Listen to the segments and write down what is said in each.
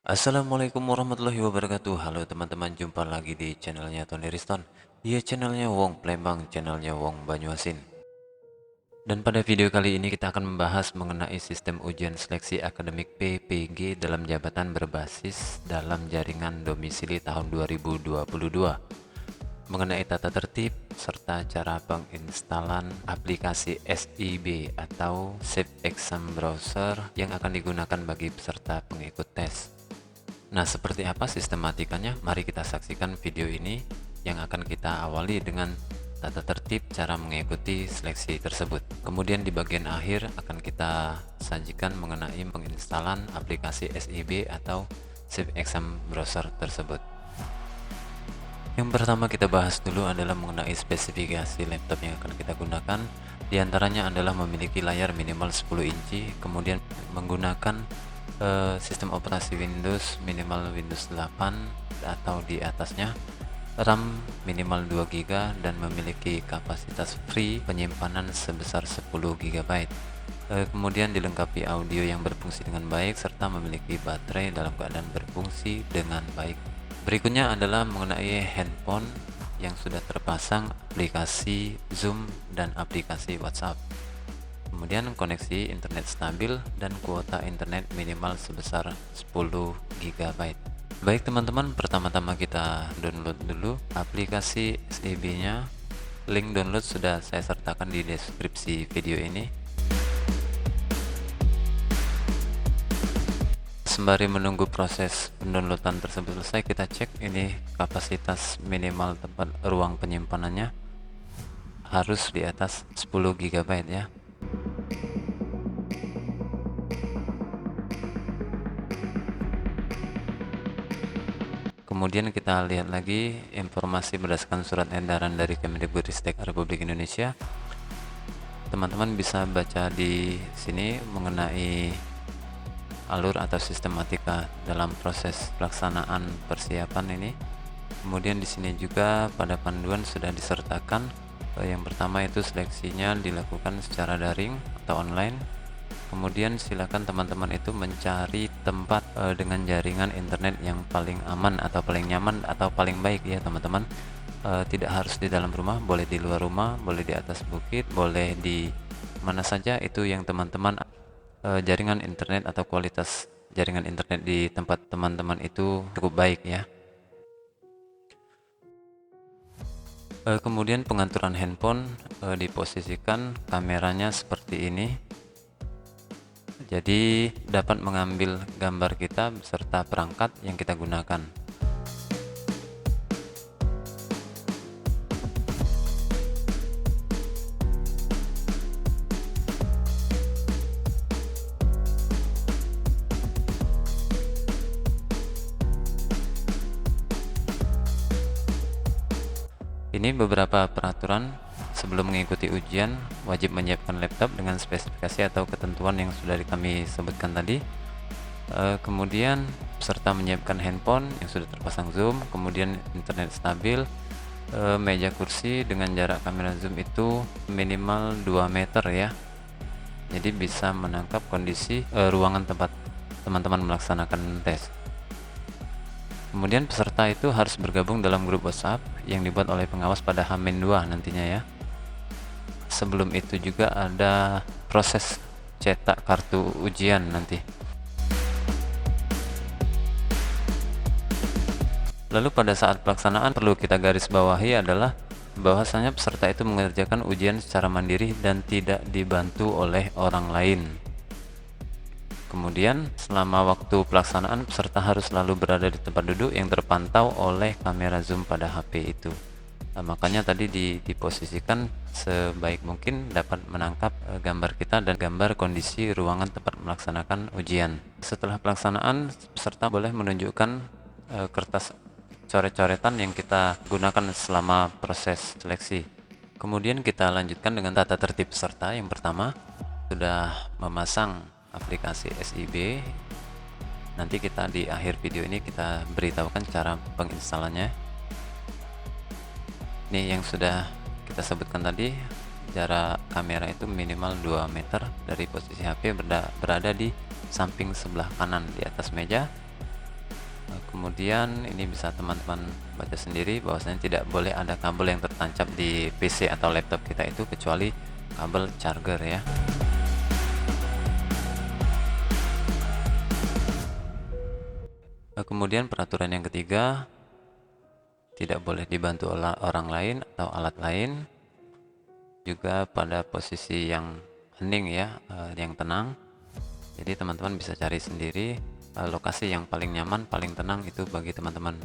Assalamualaikum warahmatullahi wabarakatuh. Halo teman-teman, jumpa lagi di channelnya Tony Riston. Iya, channelnya Wong Plembang, channelnya Wong Banyuasin. Dan pada video kali ini kita akan membahas mengenai sistem ujian seleksi akademik PPG dalam jabatan berbasis dalam jaringan domisili tahun 2022. Mengenai tata tertib serta cara penginstalan aplikasi SIB atau Safe Exam Browser yang akan digunakan bagi peserta pengikut tes. Nah, seperti apa sistematikanya? Mari kita saksikan video ini yang akan kita awali dengan tata tertib cara mengikuti seleksi tersebut. Kemudian di bagian akhir akan kita sajikan mengenai penginstalan aplikasi SIB atau Safe Exam Browser tersebut. Yang pertama kita bahas dulu adalah mengenai spesifikasi laptop yang akan kita gunakan. Di antaranya adalah memiliki layar minimal 10 inci, kemudian menggunakan sistem operasi Windows minimal Windows 8 atau di atasnya, RAM minimal 2 GB dan memiliki kapasitas free penyimpanan sebesar 10 GB. Kemudian dilengkapi audio yang berfungsi dengan baik serta memiliki baterai dalam keadaan berfungsi dengan baik. Berikutnya adalah mengenai handphone yang sudah terpasang aplikasi Zoom dan aplikasi WhatsApp. Kemudian koneksi internet stabil dan kuota internet minimal sebesar 10 GB. Baik teman-teman, pertama-tama kita download dulu aplikasi SIB-nya. Link download sudah saya sertakan di deskripsi video ini. Sembari menunggu proses pendownloadan tersebut selesai, kita cek ini kapasitas minimal tempat ruang penyimpanannya harus di atas 10 GB ya. Kemudian kita lihat lagi informasi berdasarkan surat edaran dari Kemendikbudristek Republik Indonesia. Teman-teman bisa baca di sini mengenai alur atau sistematika dalam proses pelaksanaan persiapan ini. Kemudian di sini juga pada panduan sudah disertakan yang pertama itu seleksinya dilakukan secara daring atau online. Kemudian silakan teman-teman itu mencari tempat dengan jaringan internet yang paling aman atau paling nyaman atau paling baik ya teman-teman. Tidak harus di dalam rumah, boleh di luar rumah, boleh di atas bukit, boleh di mana saja, itu yang teman-teman jaringan internet atau kualitas jaringan internet di tempat teman-teman itu cukup baik ya. Kemudian pengaturan handphone, diposisikan kameranya seperti ini. Jadi dapat mengambil gambar kita beserta perangkat yang kita gunakan. Ini beberapa peraturan. Sebelum mengikuti ujian, wajib menyiapkan laptop dengan spesifikasi atau ketentuan yang sudah kami sebutkan tadi. Kemudian peserta menyiapkan handphone yang sudah terpasang zoom, kemudian internet stabil, meja kursi dengan jarak kamera zoom itu minimal 2 meter ya. Jadi bisa menangkap kondisi ruangan tempat teman-teman melaksanakan tes. Kemudian peserta itu harus bergabung dalam grup WhatsApp yang dibuat oleh pengawas pada H-2 nantinya ya. Sebelum itu juga ada proses cetak kartu ujian nanti. Lalu pada saat pelaksanaan perlu kita garis bawahi adalah bahwasanya peserta itu mengerjakan ujian secara mandiri dan tidak dibantu oleh orang lain. Kemudian selama waktu pelaksanaan peserta harus selalu berada di tempat duduk yang terpantau oleh kamera zoom pada HP itu. Nah, makanya tadi diposisikan sebaik mungkin dapat menangkap gambar kita dan gambar kondisi ruangan tempat melaksanakan ujian. Setelah pelaksanaan, peserta boleh menunjukkan kertas coret-coretan yang kita gunakan selama proses seleksi. Kemudian kita lanjutkan dengan tata tertib peserta. Yang pertama, sudah memasang aplikasi SIB. Nanti kita di akhir video ini kita beritahukan cara penginstalannya. Ini yang sudah kita sebutkan tadi, jarak kamera itu minimal 2 meter dari posisi HP berada di samping sebelah kanan di atas meja. Kemudian ini bisa teman-teman baca sendiri bahwasanya tidak boleh ada kabel yang tertancap di PC atau laptop kita itu kecuali kabel charger ya. Kemudian peraturan yang ketiga, tidak boleh dibantu oleh orang lain atau alat lain, juga pada posisi yang hening ya, yang tenang. Jadi teman-teman bisa cari sendiri lokasi yang paling nyaman, paling tenang itu bagi teman-teman.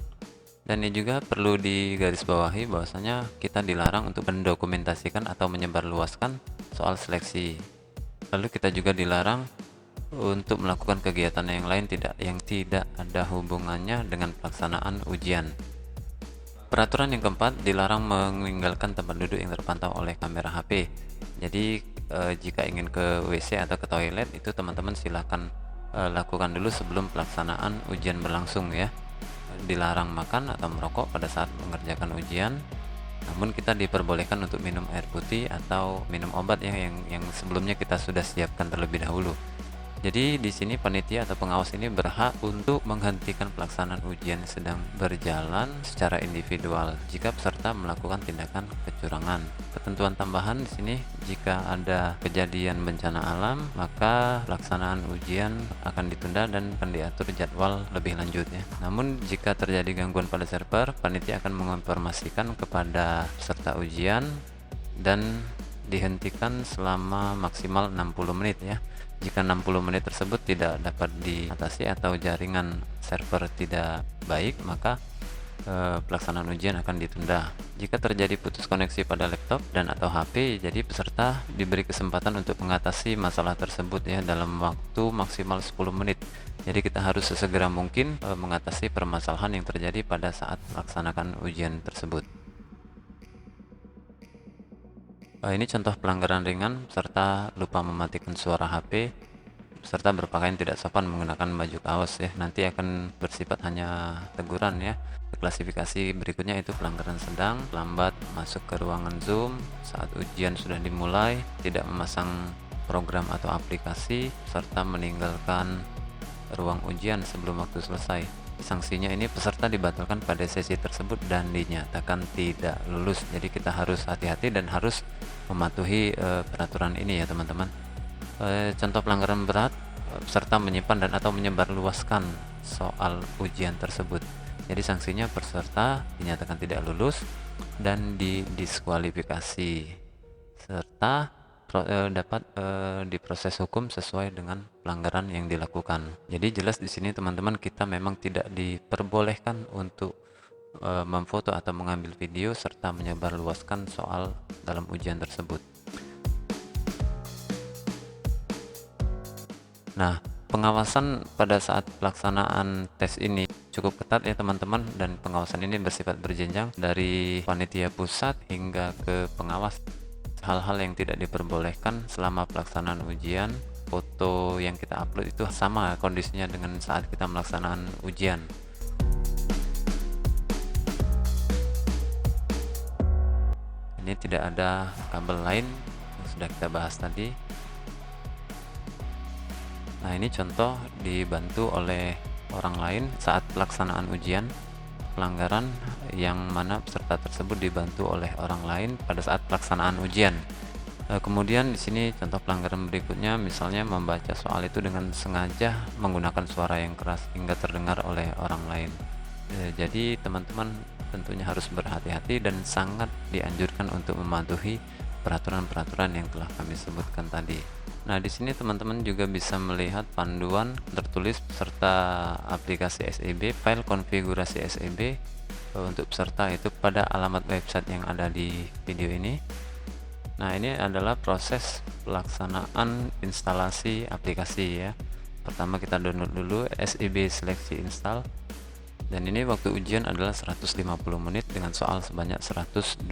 Dan ini juga perlu digarisbawahi bahwasanya kita dilarang untuk mendokumentasikan atau menyebarluaskan soal seleksi. Lalu kita juga dilarang untuk melakukan kegiatan yang lain yang tidak ada hubungannya dengan pelaksanaan ujian. Peraturan yang keempat, dilarang meninggalkan tempat duduk yang terpantau oleh kamera HP. Jadi jika ingin ke WC atau ke toilet itu teman-teman silahkan lakukan dulu sebelum pelaksanaan ujian berlangsung ya. Dilarang makan atau merokok pada saat mengerjakan ujian. Namun kita diperbolehkan untuk minum air putih atau minum obat ya yang sebelumnya kita sudah siapkan terlebih dahulu. Jadi di sini panitia atau pengawas ini berhak untuk menghentikan pelaksanaan ujian sedang berjalan secara individual jika peserta melakukan tindakan kecurangan. Ketentuan tambahan di sini, jika ada kejadian bencana alam, maka pelaksanaan ujian akan ditunda dan akan diatur jadwal lebih lanjut ya. Namun jika terjadi gangguan pada server, panitia akan menginformasikan kepada peserta ujian dan dihentikan selama maksimal 60 menit ya. Jika 60 menit tersebut tidak dapat diatasi atau jaringan server tidak baik, maka pelaksanaan ujian akan ditunda. Jika terjadi putus koneksi pada laptop dan atau HP, jadi peserta diberi kesempatan untuk mengatasi masalah tersebut ya dalam waktu maksimal 10 menit. Jadi kita harus sesegera mungkin mengatasi permasalahan yang terjadi pada saat melaksanakan ujian tersebut. Ini contoh pelanggaran ringan, peserta lupa mematikan suara HP, peserta berpakaian tidak sopan menggunakan baju kaos ya, nanti akan bersifat hanya teguran ya. Klasifikasi berikutnya itu pelanggaran sedang, lambat masuk ke ruangan Zoom saat ujian sudah dimulai, tidak memasang program atau aplikasi, serta meninggalkan ruang ujian sebelum waktu selesai. Sanksinya ini peserta dibatalkan pada sesi tersebut dan dinyatakan tidak lulus. Jadi kita harus hati-hati dan harus mematuhi peraturan ini ya teman-teman. Contoh pelanggaran berat, peserta menyimpan dan atau menyebarluaskan soal ujian tersebut. Jadi sanksinya peserta dinyatakan tidak lulus dan didiskualifikasi serta dapat diproses hukum sesuai dengan pelanggaran yang dilakukan. Jadi jelas di sini teman-teman, kita memang tidak diperbolehkan untuk memfoto atau mengambil video serta menyebarluaskan soal dalam ujian tersebut. Nah, pengawasan pada saat pelaksanaan tes ini cukup ketat ya teman-teman, dan pengawasan ini bersifat berjenjang dari panitia pusat hingga ke pengawas. Hal-hal yang tidak diperbolehkan selama pelaksanaan ujian, foto yang kita upload itu sama kondisinya dengan saat kita melaksanakan ujian. Ini tidak ada kabel lain yang sudah kita bahas tadi. Nah, ini contoh dibantu oleh orang lain saat pelaksanaan ujian, pelanggaran yang mana peserta tersebut dibantu oleh orang lain pada saat pelaksanaan ujian. Kemudian di sini contoh pelanggaran berikutnya, misalnya membaca soal itu dengan sengaja menggunakan suara yang keras hingga terdengar oleh orang lain. Jadi teman-teman tentunya harus berhati-hati dan sangat dianjurkan untuk mematuhi peraturan-peraturan yang telah kami sebutkan tadi. Nah, di sini teman-teman juga bisa melihat panduan tertulis peserta aplikasi SEB, file konfigurasi SEB untuk peserta itu pada alamat website yang ada di video ini. Nah, ini adalah proses pelaksanaan instalasi aplikasi ya. Pertama kita download dulu SEB seleksi install. Dan ini waktu ujian adalah 150 menit dengan soal sebanyak 120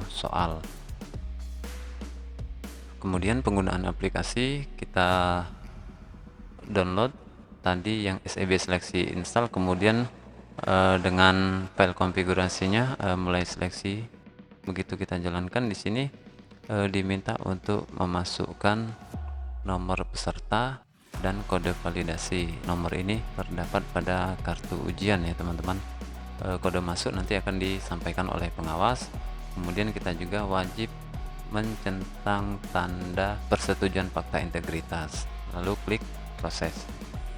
soal. Kemudian penggunaan aplikasi, kita download tadi yang SEB seleksi install, kemudian dengan file konfigurasinya mulai seleksi. Begitu kita jalankan, di sini diminta untuk memasukkan nomor peserta dan kode validasi. Nomor ini terdapat pada kartu ujian ya teman-teman. Kode masuk nanti akan disampaikan oleh pengawas. Kemudian kita juga wajib mencentang tanda persetujuan fakta integritas, lalu klik proses.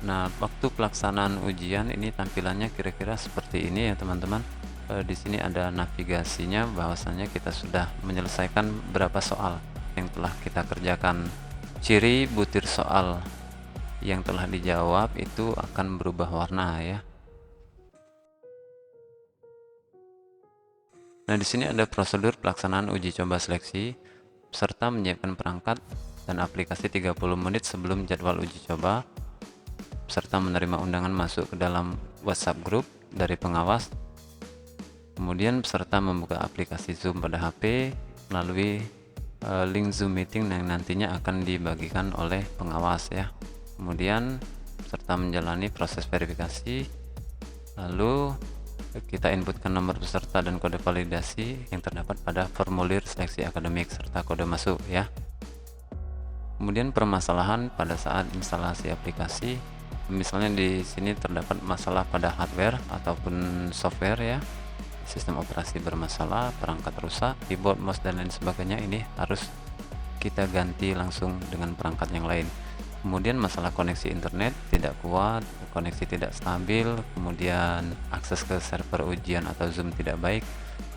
Nah, waktu pelaksanaan ujian ini tampilannya kira-kira seperti ini ya teman-teman. Di sini ada navigasinya, bahwasanya kita sudah menyelesaikan berapa soal yang telah kita kerjakan. Ciri butir soal yang telah dijawab itu akan berubah warna ya. Nah, di sini ada prosedur pelaksanaan uji coba seleksi. Peserta menyiapkan perangkat dan aplikasi 30 menit sebelum jadwal uji coba. Peserta menerima undangan masuk ke dalam WhatsApp group dari pengawas. Kemudian peserta membuka aplikasi Zoom pada HP melalui link Zoom meeting yang nantinya akan dibagikan oleh pengawas ya. Kemudian peserta menjalani proses verifikasi, lalu kita inputkan nomor peserta dan kode validasi yang terdapat pada formulir seleksi akademik serta kode masuk ya. Kemudian permasalahan pada saat instalasi aplikasi, misalnya di sini terdapat masalah pada hardware ataupun software ya, sistem operasi bermasalah, perangkat rusak, keyboard, mouse dan lain sebagainya, ini harus kita ganti langsung dengan perangkat yang lain. Kemudian masalah koneksi internet tidak kuat, koneksi tidak stabil, kemudian akses ke server ujian atau Zoom tidak baik,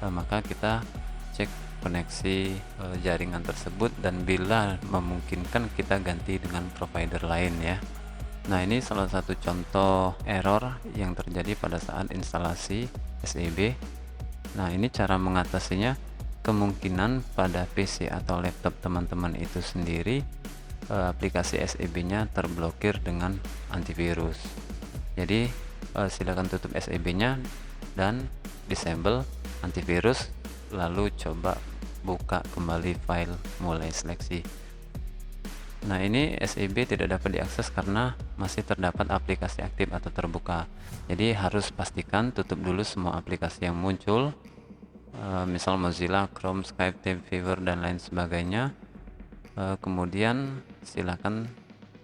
maka kita cek koneksi jaringan tersebut dan bila memungkinkan kita ganti dengan provider lain ya. Nah, ini salah satu contoh error yang terjadi pada saat instalasi SEB. Nah, ini cara mengatasinya. Kemungkinan pada PC atau laptop teman-teman itu sendiri aplikasi SEB-nya terblokir dengan antivirus. Jadi silakan tutup SEB-nya dan disable antivirus, lalu coba buka kembali file mulai seleksi. Nah, ini SEB tidak dapat diakses karena masih terdapat aplikasi aktif atau terbuka. Jadi harus pastikan tutup dulu semua aplikasi yang muncul, misal Mozilla, Chrome, Skype, TeamViewer dan lain sebagainya. Kemudian silakan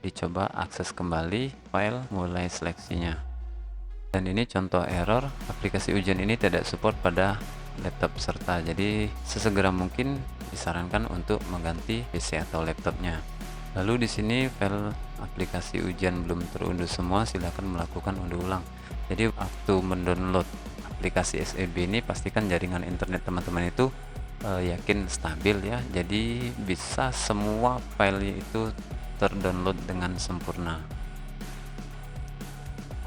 dicoba akses kembali file mulai seleksinya. Dan ini contoh error, aplikasi ujian ini tidak support pada laptop peserta. Jadi sesegera mungkin disarankan untuk mengganti PC atau laptopnya. Lalu di sini file aplikasi ujian belum terunduh semua, silakan melakukan unduh ulang. Jadi waktu mendownload aplikasi SEB ini pastikan jaringan internet teman-teman itu yakin stabil ya. Jadi bisa semua file itu terdownload dengan sempurna.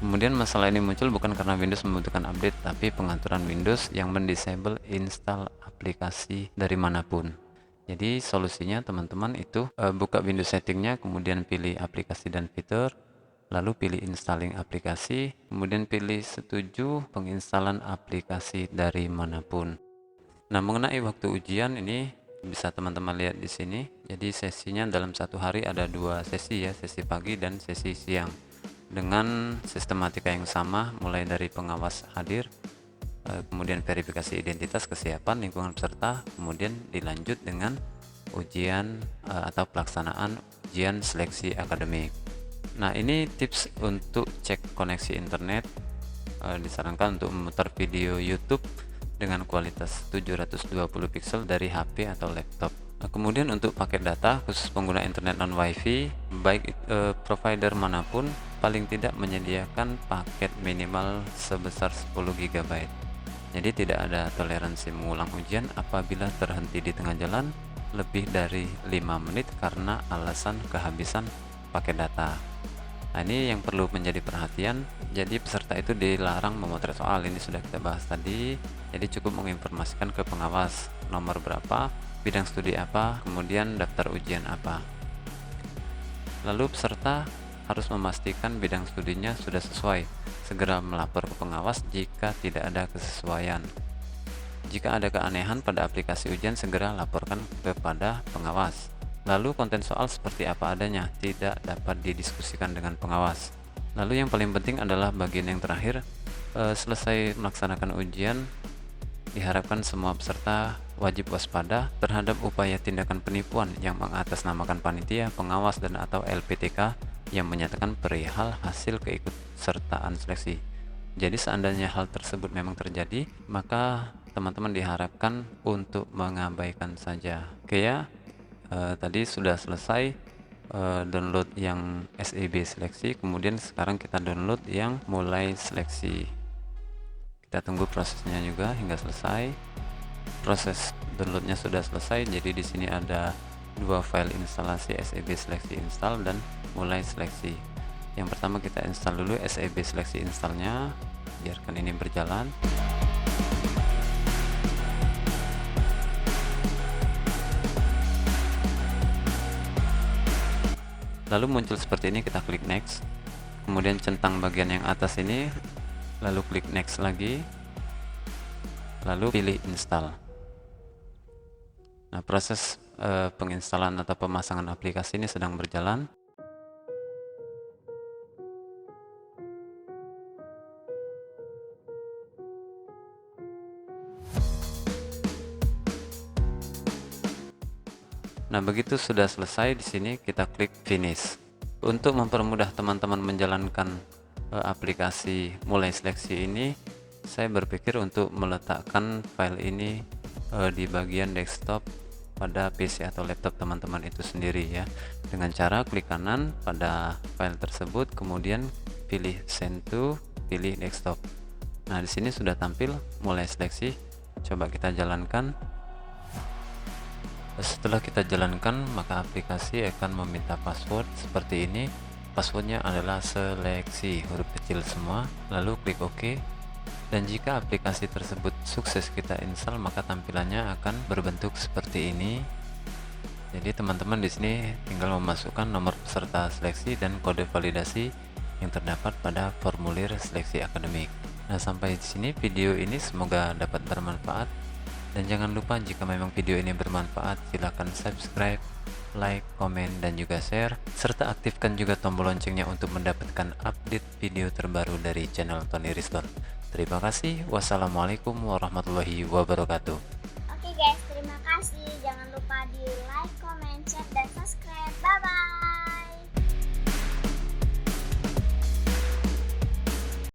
Kemudian masalah ini muncul bukan karena Windows membutuhkan update, tapi pengaturan Windows yang mendisable install aplikasi dari manapun. Jadi solusinya teman-teman itu buka Windows settingnya, kemudian pilih aplikasi dan fitur, lalu pilih installing aplikasi, kemudian pilih setuju penginstalan aplikasi dari manapun. Nah, mengenai waktu ujian ini bisa teman-teman lihat di sini. Jadi sesinya dalam satu hari ada 2 sesi ya, sesi pagi dan sesi siang, dengan sistematika yang sama, mulai dari pengawas hadir, kemudian verifikasi identitas, kesiapan lingkungan peserta, kemudian dilanjut dengan ujian atau pelaksanaan ujian seleksi akademik. Nah, ini tips untuk cek koneksi internet. Disarankan untuk memutar video YouTube dengan kualitas 720 pixel dari HP atau laptop. Nah, kemudian untuk paket data khusus pengguna internet non wifi, baik provider manapun, paling tidak menyediakan paket minimal sebesar 10 GB. Jadi tidak ada toleransi mengulang ujian apabila terhenti di tengah jalan lebih dari 5 menit karena alasan kehabisan paket data. Nah, ini yang perlu menjadi perhatian. Jadi peserta itu dilarang memotret soal, ini sudah kita bahas tadi. Jadi cukup menginformasikan ke pengawas nomor berapa, bidang studi apa, kemudian daftar ujian apa. Lalu peserta harus memastikan bidang studinya sudah sesuai. Segera melapor ke pengawas jika tidak ada kesesuaian. Jika ada keanehan pada aplikasi ujian, segera laporkan kepada pengawas. Lalu konten soal seperti apa adanya, tidak dapat didiskusikan dengan pengawas. Lalu yang paling penting adalah bagian yang terakhir. Selesai melaksanakan ujian, diharapkan semua peserta wajib waspada terhadap upaya tindakan penipuan yang mengatasnamakan panitia, pengawas dan atau LPTK yang menyatakan perihal hasil keikutsertaan seleksi. Jadi seandainya hal tersebut memang terjadi, maka teman-teman diharapkan untuk mengabaikan saja. Oke ya, tadi sudah selesai download yang SEB seleksi, kemudian sekarang kita download yang mulai seleksi. Kita tunggu prosesnya juga hingga selesai. Proses downloadnya sudah selesai, jadi di sini ada dua file instalasi SEB seleksi install dan mulai seleksi. Yang pertama kita install dulu SEB seleksi installnya, biarkan ini berjalan. Lalu muncul seperti ini, kita klik next, kemudian centang bagian yang atas ini, lalu klik next lagi, lalu pilih install. Nah, proses penginstalan atau pemasangan aplikasi ini sedang berjalan. Nah, begitu sudah selesai, di sini kita klik finish. Untuk mempermudah teman-teman menjalankan aplikasi mulai seleksi ini, saya berpikir untuk meletakkan file ini di bagian desktop pada PC atau laptop teman-teman itu sendiri ya. Dengan cara klik kanan pada file tersebut, kemudian pilih send to, pilih desktop. Nah, di sini sudah tampil mulai seleksi. Coba kita jalankan. Setelah kita jalankan, maka aplikasi akan meminta password seperti ini. Passwordnya adalah seleksi, huruf kecil semua, lalu klik OK. Dan jika aplikasi tersebut sukses kita install, maka tampilannya akan berbentuk seperti ini. Jadi teman-teman di sini tinggal memasukkan nomor peserta seleksi dan kode validasi yang terdapat pada formulir seleksi akademik. Nah, sampai di sini video ini semoga dapat bermanfaat. Dan jangan lupa jika memang video ini bermanfaat, silahkan subscribe, like, komen, dan juga share, serta aktifkan juga tombol loncengnya untuk mendapatkan update video terbaru dari channel Tony Riston. Terima kasih. Wassalamualaikum warahmatullahi wabarakatuh. Oke guys, terima kasih. Jangan lupa di like, comment, share, dan subscribe.